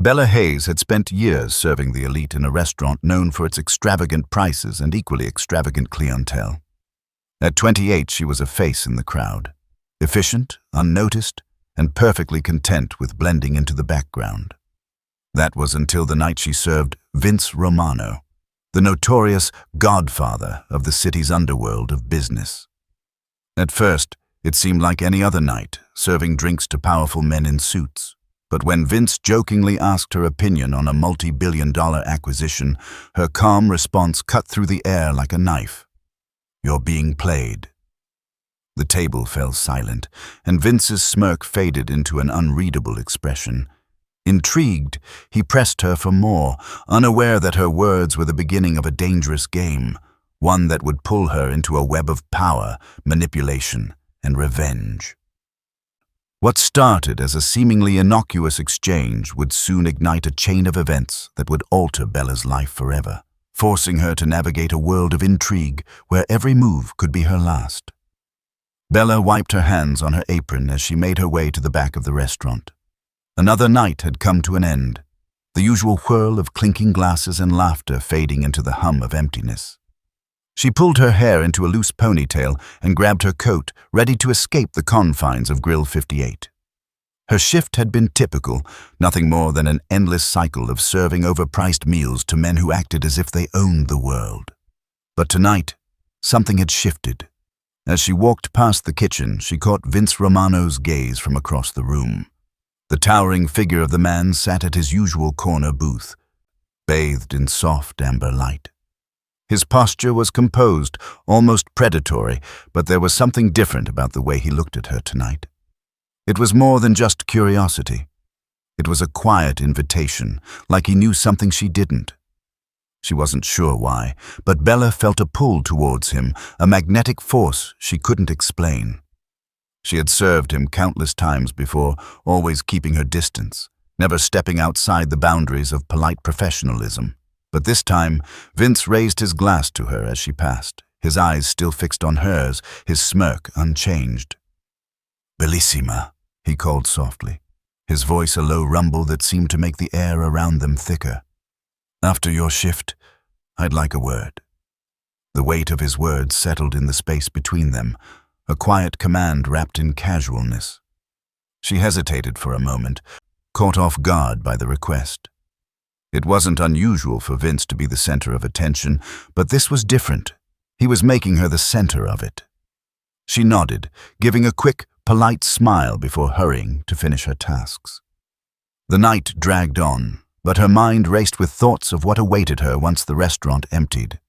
Bella Hayes had spent years serving the elite in a restaurant known for its extravagant prices and equally extravagant clientele. At 28, she was a face in the crowd, efficient, unnoticed, and perfectly content with blending into the background. That was until the night she served Vince Romano, the notorious Godfather of the city's underworld of business. At first, it seemed like any other night, serving drinks to powerful men in suits. But when Vince jokingly asked her opinion on a multi-billion-dollar acquisition, her calm response cut through the air like a knife. "You're being played." The table fell silent, and Vince's smirk faded into an unreadable expression. Intrigued, he pressed her for more, unaware that her words were the beginning of a dangerous game, one that would pull her into a web of power, manipulation, and revenge. What started as a seemingly innocuous exchange would soon ignite a chain of events that would alter Bella's life forever, forcing her to navigate a world of intrigue where every move could be her last. Bella wiped her hands on her apron as she made her way to the back of the restaurant. Another night had come to an end, the usual whirl of clinking glasses and laughter fading into the hum of emptiness. She pulled her hair into a loose ponytail and grabbed her coat, ready to escape the confines of Grill 58. Her shift had been typical, nothing more than an endless cycle of serving overpriced meals to men who acted as if they owned the world. But tonight, something had shifted. As she walked past the kitchen, she caught Vince Romano's gaze from across the room. The towering figure of the man sat at his usual corner booth, bathed in soft amber light. His posture was composed, almost predatory, but there was something different about the way he looked at her tonight. It was more than just curiosity. It was a quiet invitation, like he knew something she didn't. She wasn't sure why, but Bella felt a pull towards him, a magnetic force she couldn't explain. She had served him countless times before, always keeping her distance, never stepping outside the boundaries of polite professionalism. But this time, Vince raised his glass to her as she passed, his eyes still fixed on hers, his smirk unchanged. "Bellissima," he called softly, his voice a low rumble that seemed to make the air around them thicker. "After your shift, I'd like a word." The weight of his words settled in the space between them, a quiet command wrapped in casualness. She hesitated for a moment, caught off guard by the request. It wasn't unusual for Vince to be the center of attention, but this was different. He was making her the center of it. She nodded, giving a quick, polite smile before hurrying to finish her tasks. The night dragged on, but her mind raced with thoughts of what awaited her once the restaurant emptied.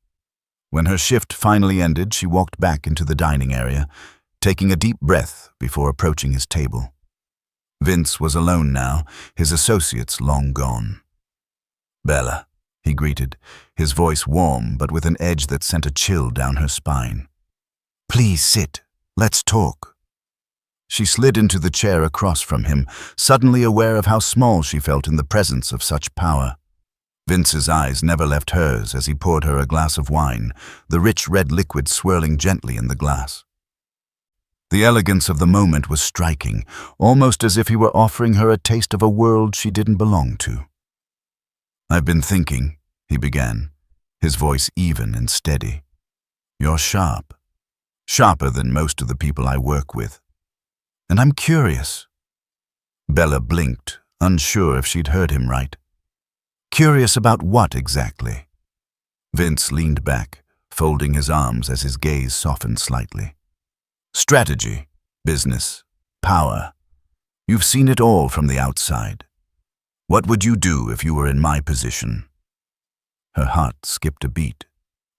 When her shift finally ended, she walked back into the dining area, taking a deep breath before approaching his table. Vince was alone now, his associates long gone. "Bella," he greeted, his voice warm but with an edge that sent a chill down her spine. "Please sit. Let's talk." She slid into the chair across from him, suddenly aware of how small she felt in the presence of such power. Vince's eyes never left hers as he poured her a glass of wine, the rich red liquid swirling gently in the glass. The elegance of the moment was striking, almost as if he were offering her a taste of a world she didn't belong to. "I've been thinking," he began, his voice even and steady. "You're sharp. Sharper than most of the people I work with. And I'm curious." Bella blinked, unsure if she'd heard him right. "Curious about what exactly?" Vince leaned back, folding his arms as his gaze softened slightly. "Strategy, business, power. You've seen it all from the outside. What would you do if you were in my position?" Her heart skipped a beat.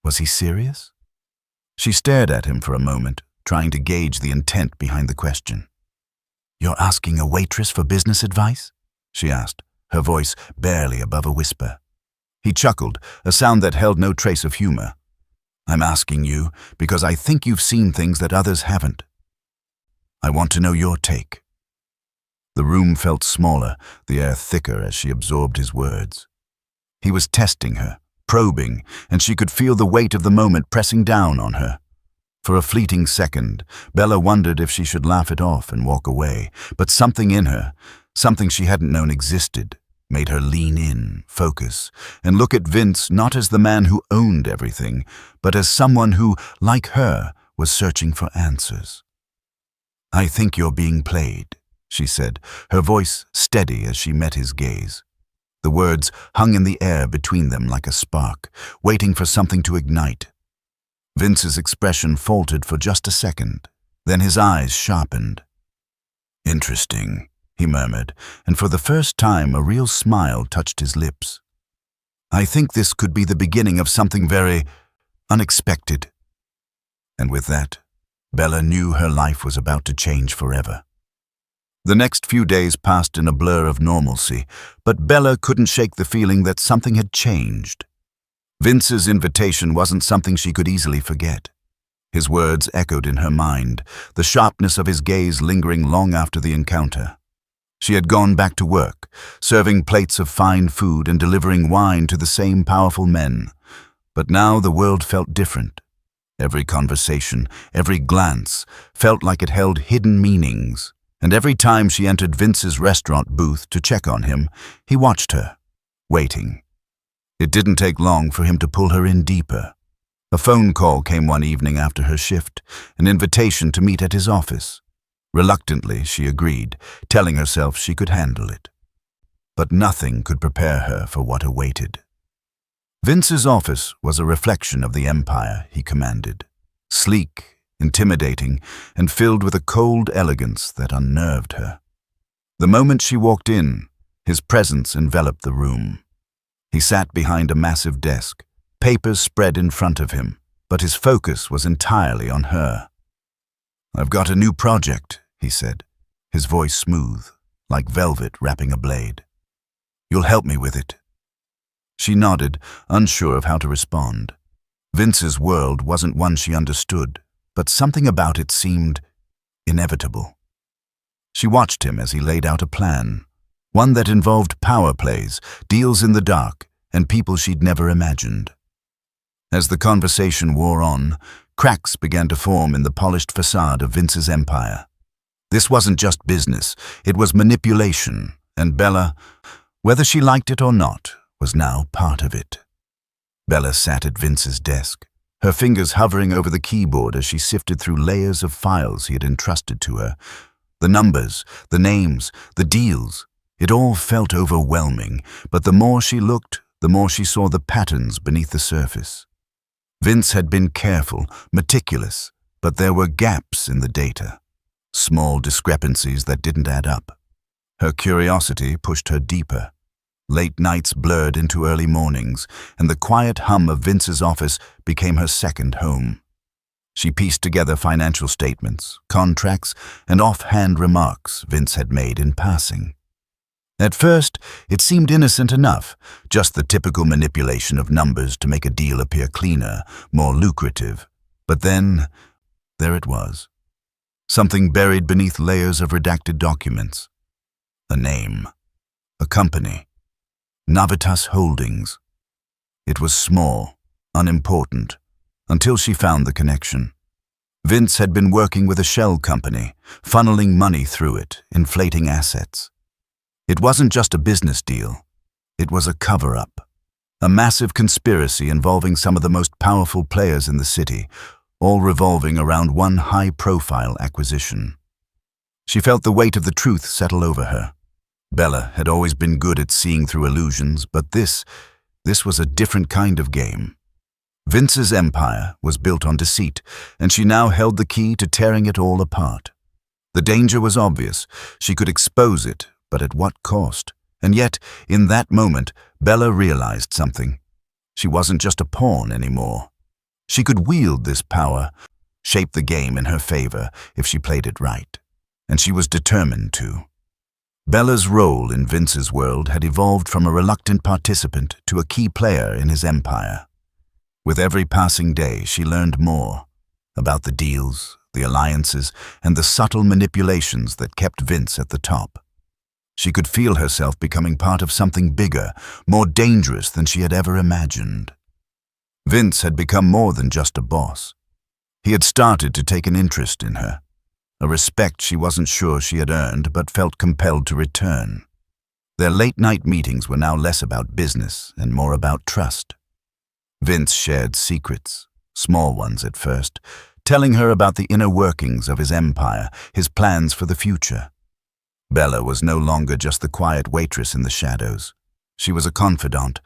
Was he serious? She stared at him for a moment, trying to gauge the intent behind the question. "You're asking a waitress for business advice?" she asked, her voice barely above a whisper. He chuckled, a sound that held no trace of humor. "I'm asking you because I think you've seen things that others haven't. I want to know your take." The room felt smaller, the air thicker as she absorbed his words. He was testing her, probing, and she could feel the weight of the moment pressing down on her. For a fleeting second, Bella wondered if she should laugh it off and walk away, but something in her, something she hadn't known existed, made her lean in, focus, and look at Vince not as the man who owned everything, but as someone who, like her, was searching for answers. "I think you're being played," she said, her voice steady as she met his gaze. The words hung in the air between them like a spark, waiting for something to ignite. Vince's expression faltered for just a second, then his eyes sharpened. "Interesting," he murmured, and for the first time a real smile touched his lips. "I think this could be the beginning of something very unexpected." And with that, Bella knew her life was about to change forever. The next few days passed in a blur of normalcy, but Bella couldn't shake the feeling that something had changed. Vince's invitation wasn't something she could easily forget. His words echoed in her mind, the sharpness of his gaze lingering long after the encounter. She had gone back to work, serving plates of fine food and delivering wine to the same powerful men. But now the world felt different. Every conversation, every glance, felt like it held hidden meanings. And every time she entered Vince's restaurant booth to check on him, he watched her, waiting. It didn't take long for him to pull her in deeper. A phone call came one evening after her shift, an invitation to meet at his office. Reluctantly, she agreed, telling herself she could handle it. But nothing could prepare her for what awaited. Vince's office was a reflection of the empire he commanded, sleek, intimidating, and filled with a cold elegance that unnerved her. The moment she walked in, his presence enveloped the room. He sat behind a massive desk, papers spread in front of him, but his focus was entirely on her. "I've got a new project," he said, his voice smooth, like velvet wrapping a blade. "You'll help me with it." She nodded, unsure of how to respond. Vince's world wasn't one she understood, but something about it seemed inevitable. She watched him as he laid out a plan, one that involved power plays, deals in the dark, and people she'd never imagined. As the conversation wore on, cracks began to form in the polished facade of Vince's empire. This wasn't just business, it was manipulation, and Bella, whether she liked it or not, was now part of it. Bella sat at Vince's desk, her fingers hovering over the keyboard as she sifted through layers of files he had entrusted to her. The numbers, the names, the deals, it all felt overwhelming, but the more she looked, the more she saw the patterns beneath the surface. Vince had been careful, meticulous, but there were gaps in the data, small discrepancies that didn't add up. Her curiosity pushed her deeper. Late nights blurred into early mornings, and the quiet hum of Vince's office became her second home. She pieced together financial statements, contracts, and offhand remarks Vince had made in passing. At first, it seemed innocent enough, just the typical manipulation of numbers to make a deal appear cleaner, more lucrative. But then, there it was. Something buried beneath layers of redacted documents. A name. A company. Navitas Holdings. It was small, unimportant, until she found the connection. Vince had been working with a shell company, funneling money through it, inflating assets. It wasn't just a business deal. It was a cover-up, a massive conspiracy involving some of the most powerful players in the city, all revolving around one high-profile acquisition. She felt the weight of the truth settle over her. Bella had always been good at seeing through illusions, but this was a different kind of game. Vince's empire was built on deceit, and she now held the key to tearing it all apart. The danger was obvious. She could expose it, but at what cost? And yet, in that moment, Bella realized something. She wasn't just a pawn anymore. She could wield this power, shape the game in her favor if she played it right. And she was determined to. Bella's role in Vince's world had evolved from a reluctant participant to a key player in his empire. With every passing day, she learned more about the deals, the alliances, and the subtle manipulations that kept Vince at the top. She could feel herself becoming part of something bigger, more dangerous than she had ever imagined. Vince had become more than just a boss. He had started to take an interest in her, a respect she wasn't sure she had earned but felt compelled to return. Their late-night meetings were now less about business and more about trust. Vince shared secrets, small ones at first, telling her about the inner workings of his empire, his plans for the future. Bella was no longer just the quiet waitress in the shadows. She was a confidant,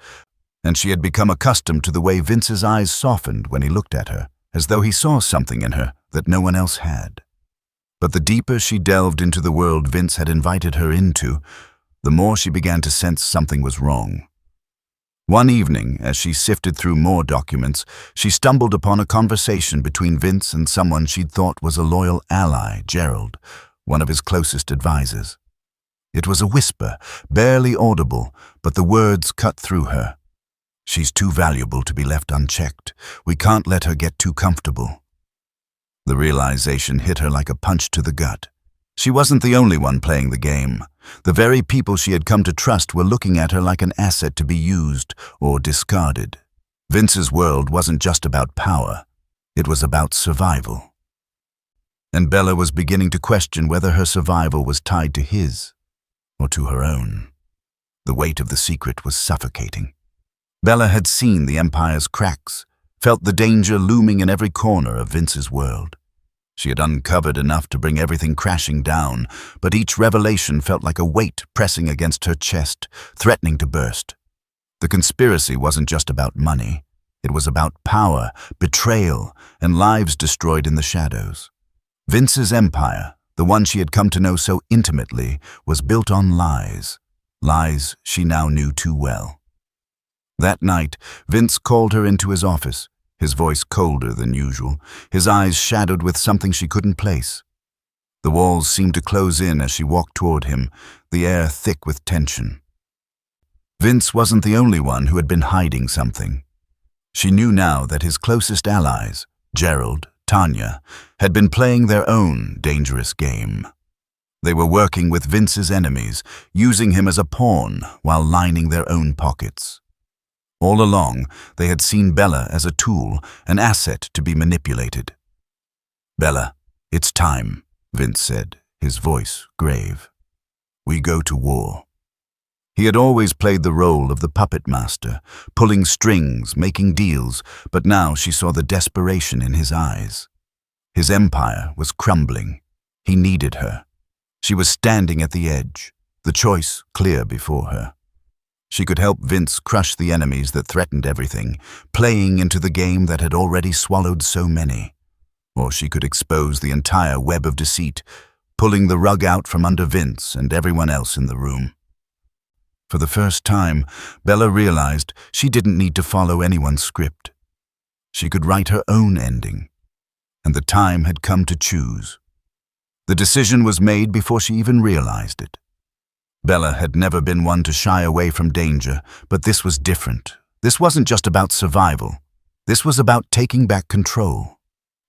and she had become accustomed to the way Vince's eyes softened when he looked at her, as though he saw something in her that no one else had. But the deeper she delved into the world Vince had invited her into, the more she began to sense something was wrong. One evening, as she sifted through more documents, she stumbled upon a conversation between Vince and someone she'd thought was a loyal ally, Gerald, one of his closest advisors. It was a whisper, barely audible, but the words cut through her. "She's too valuable to be left unchecked. We can't let her get too comfortable." The realization hit her like a punch to the gut. She wasn't the only one playing the game. The very people she had come to trust were looking at her like an asset to be used or discarded. Vince's world wasn't just about power. It was about survival. And Bella was beginning to question whether her survival was tied to his or to her own. The weight of the secret was suffocating. Bella had seen the Empire's cracks, felt the danger looming in every corner of Vince's world. She had uncovered enough to bring everything crashing down, but each revelation felt like a weight pressing against her chest, threatening to burst. The conspiracy wasn't just about money. It was about power, betrayal, and lives destroyed in the shadows. Vince's empire, the one she had come to know so intimately, was built on lies. Lies she now knew too well. That night, Vince called her into his office, his voice colder than usual, his eyes shadowed with something she couldn't place. The walls seemed to close in as she walked toward him, the air thick with tension. Vince wasn't the only one who had been hiding something. She knew now that his closest allies, Gerald, Tanya, had been playing their own dangerous game. They were working with Vince's enemies, using him as a pawn while lining their own pockets. All along, they had seen Bella as a tool, an asset to be manipulated. "Bella, it's time," Vince said, his voice grave. "We go to war." He had always played the role of the puppet master, pulling strings, making deals, but now she saw the desperation in his eyes. His empire was crumbling. He needed her. She was standing at the edge, the choice clear before her. She could help Vince crush the enemies that threatened everything, playing into the game that had already swallowed so many. Or she could expose the entire web of deceit, pulling the rug out from under Vince and everyone else in the room. For the first time, Bella realized she didn't need to follow anyone's script. She could write her own ending, and the time had come to choose. The decision was made before she even realized it. Bella had never been one to shy away from danger, but this was different. This wasn't just about survival. This was about taking back control.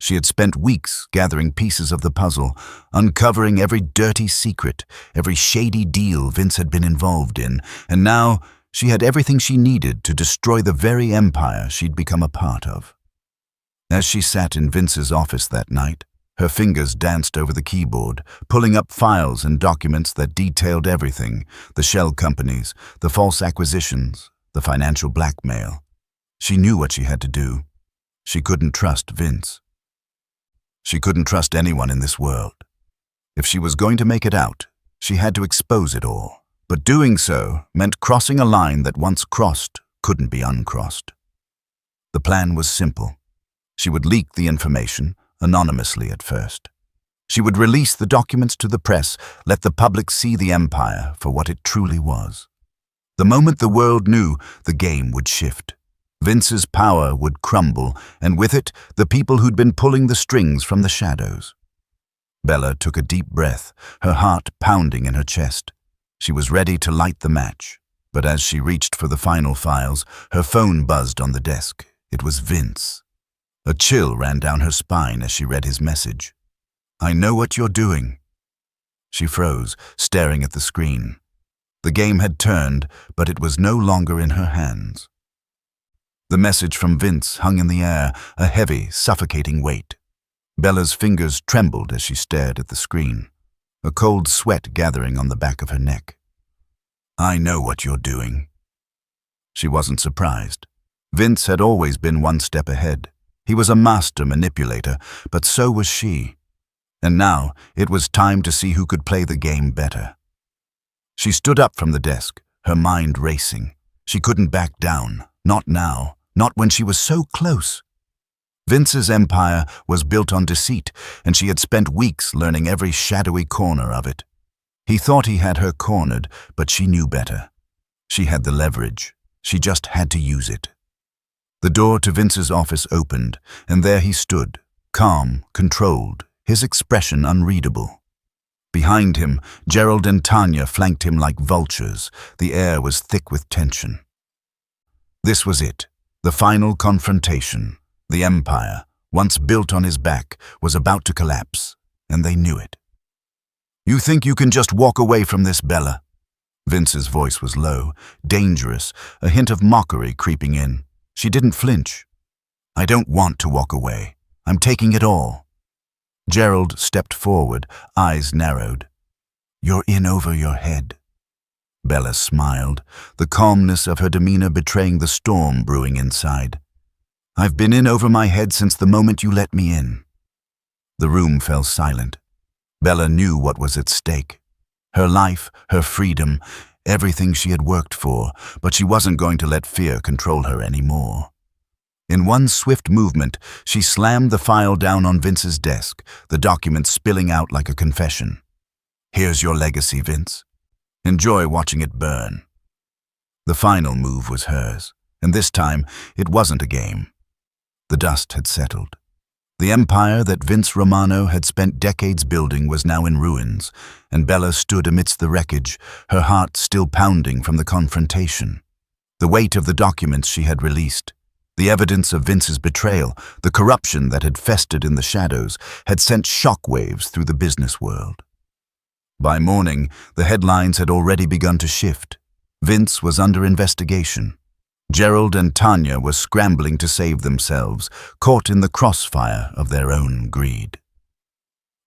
She had spent weeks gathering pieces of the puzzle, uncovering every dirty secret, every shady deal Vince had been involved in, and now she had everything she needed to destroy the very empire she'd become a part of. As she sat in Vince's office that night, her fingers danced over the keyboard, pulling up files and documents that detailed everything, the shell companies, the false acquisitions, the financial blackmail. She knew what she had to do. She couldn't trust Vince. She couldn't trust anyone in this world. If she was going to make it out, she had to expose it all. But doing so meant crossing a line that once crossed couldn't be uncrossed. The plan was simple. She would leak the information, anonymously at first. She would release the documents to the press, let the public see the empire for what it truly was. The moment the world knew, the game would shift. Vince's power would crumble, and with it, the people who'd been pulling the strings from the shadows. Bella took a deep breath, her heart pounding in her chest. She was ready to light the match, but as she reached for the final files, her phone buzzed on the desk. It was Vince. A chill ran down her spine as she read his message. "I know what you're doing." She froze, staring at the screen. The game had turned, but it was no longer in her hands. The message from Vince hung in the air, a heavy, suffocating weight. Bella's fingers trembled as she stared at the screen, a cold sweat gathering on the back of her neck. I know what you're doing." She wasn't surprised. Vince had always been one step ahead. He was a master manipulator, but so was she. And now it was time to see who could play the game better. She stood up from the desk, her mind racing. She couldn't back down, not now, not when she was so close. Vince's empire was built on deceit, and she had spent weeks learning every shadowy corner of it. He thought he had her cornered, but she knew better. She had the leverage. She just had to use it. The door to Vince's office opened, and there he stood, calm, controlled, his expression unreadable. Behind him, Gerald and Tanya flanked him like vultures. The air was thick with tension. This was it, the final confrontation. The empire, once built on his back, was about to collapse, and they knew it. "You think you can just walk away from this, Bella?" Vince's voice was low, dangerous, a hint of mockery creeping in. She didn't flinch. "I don't want to walk away. I'm taking it all." Gerald stepped forward, eyes narrowed. "You're in over your head." Bella smiled, the calmness of her demeanor betraying the storm brewing inside. "I've been in over my head since the moment you let me in." The room fell silent. Bella knew what was at stake. Her life, her freedom, everything she had worked for, but she wasn't going to let fear control her anymore. In one swift movement, she slammed the file down on Vince's desk, the document spilling out like a confession. "Here's your legacy, Vince. Enjoy watching it burn." The final move was hers, and this time it wasn't a game. The dust had settled. The empire that Vince Romano had spent decades building was now in ruins, and Bella stood amidst the wreckage, her heart still pounding from the confrontation. The weight of the documents she had released, the evidence of Vince's betrayal, the corruption that had festered in the shadows, had sent shockwaves through the business world. By morning, the headlines had already begun to shift. Vince was under investigation. Gerald and Tanya were scrambling to save themselves, caught in the crossfire of their own greed.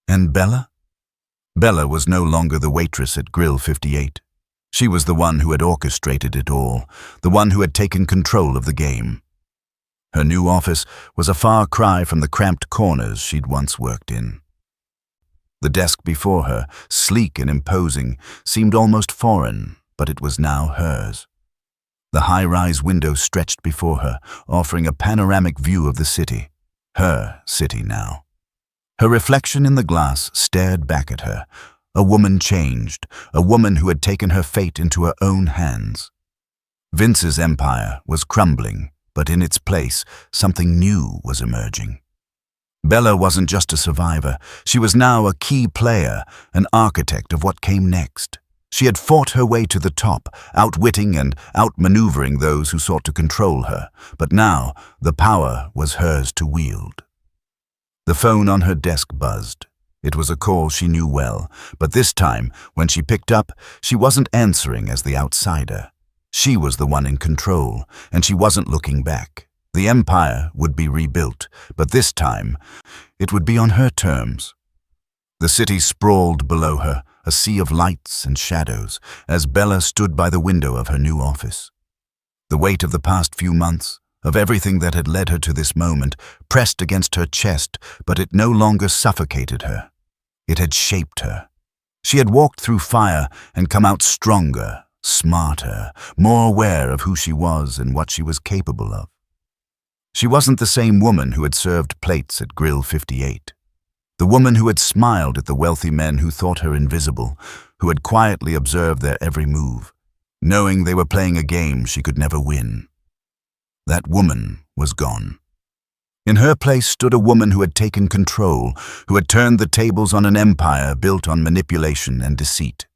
And Bella? Bella was no longer the waitress at Grill 58. She was the one who had orchestrated it all, the one who had taken control of the game. Her new office was a far cry from the cramped corners she'd once worked in. The desk before her, sleek and imposing, seemed almost foreign, but it was now hers. The high-rise window stretched before her, offering a panoramic view of the city. Her city now. Her reflection in the glass stared back at her. A woman changed, a woman who had taken her fate into her own hands. Vince's empire was crumbling, but in its place, something new was emerging. Bella wasn't just a survivor. She was now a key player, an architect of what came next. She had fought her way to the top, outwitting and outmaneuvering those who sought to control her, but now the power was hers to wield. The phone on her desk buzzed. It was a call she knew well, but this time, when she picked up, she wasn't answering as the outsider. She was the one in control, and she wasn't looking back. The empire would be rebuilt, but this time, it would be on her terms. The city sprawled below her, a sea of lights and shadows, as Bella stood by the window of her new office. The weight of the past few months, of everything that had led her to this moment, pressed against her chest, but it no longer suffocated her. It had shaped her. She had walked through fire and come out stronger, smarter, more aware of who she was and what she was capable of. She wasn't the same woman who had served plates at Grill 58. The woman who had smiled at the wealthy men who thought her invisible, who had quietly observed their every move, knowing they were playing a game she could never win. That woman was gone. In her place stood a woman who had taken control, who had turned the tables on an empire built on manipulation and deceit.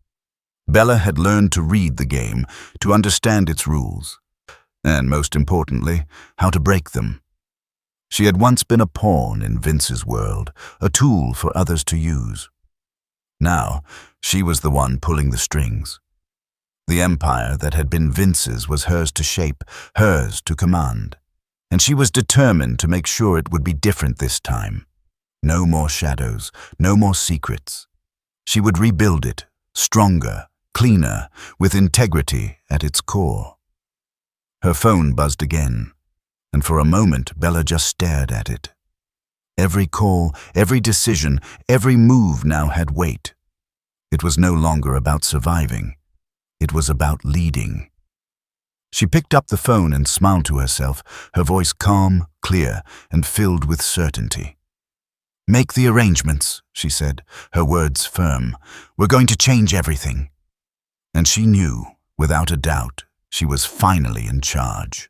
Bella had learned to read the game, to understand its rules, and most importantly, how to break them. She had once been a pawn in Vince's world, a tool for others to use. Now, she was the one pulling the strings. The empire that had been Vince's was hers to shape, hers to command. And she was determined to make sure it would be different this time. No more shadows, no more secrets. She would rebuild it, stronger, cleaner, with integrity at its core. Her phone buzzed again, and for a moment Bella just stared at it. Every call, every decision, every move now had weight. It was no longer about surviving. It was about leading. She picked up the phone and smiled to herself, her voice calm, clear, and filled with certainty. "Make the arrangements," she said, her words firm. "We're going to change everything." And she knew, without a doubt, she was finally in charge.